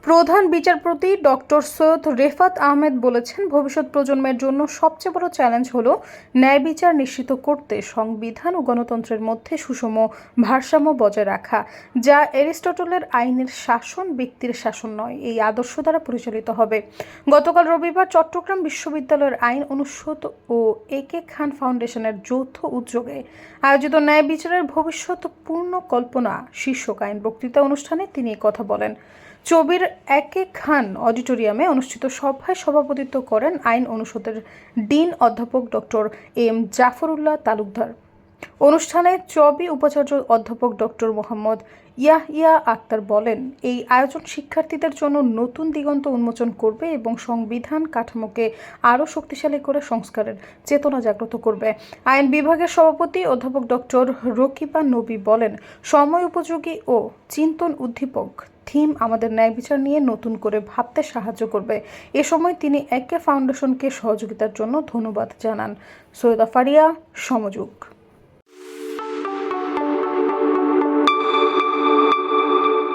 প্রধান বিচারপতি ডক্টর সৈয়দ রেফাত আহমেদ বলেছেন, ভবিষ্যৎ প্রজন্মের জন্য সবচেয়ে বড় চ্যালেঞ্জ হলো ন্যায় বিচার নিশ্চিত করতে সংবিধান ও গণতন্ত্রের মধ্যে সুষম ভারসাম্য বজায় রাখা, যা এরিস্টটলের আইনের শাসন ব্যক্তির শাসন নয়, এই আদর্শ দ্বারা পরিচালিত হবে। গতকাল রবিবার চট্টগ্রাম বিশ্ববিদ্যালয়ের আইন অনুষদ ও একে খান ফাউন্ডেশনের যৌথ উদ্যোগে আয়োজিত ন্যায় বিচারের ভবিষ্যৎ পূর্ণ কল্পনা শীর্ষক আইন বক্তৃতা অনুষ্ঠানে তিনি কথা বলেন। চবির একে খান অডিটোরিয়ামে অনুষ্ঠিত সভায় সভাপতিত্ব করেন আইন অনুষদের ডিন অধ্যাপক ডক্টর এম জাফরুল্লাহ তালুকদার। অনুষ্ঠানে চবি উপাচার্য অধ্যাপক ডক্টর মোহাম্মদ ইয়াহিয়া আক্তার বলেন, এই আয়োজন শিক্ষার্থীদের জন্য নতুন দিগন্ত উন্মোচন করবে এবং সংবিধান কাঠামোকে আরও শক্তিশালী করে সংস্কারের চেতনা জাগ্রত করবে। আইন বিভাগের সভাপতি অধ্যাপক ডক্টর রকিবা নবী বলেন, সময় উপযোগী ও চিন্তন উদ্দীপক থিম আমাদের ন্যায় বিচার নিয়ে নতুন করে ভাবতে সাহায্য করবে। এ সময় তিনি একে ফাউন্ডেশনকে সহযোগিতার জন্য ধন্যবাদ জানান। সৈয়দা ফারিয়া, সমযোগ।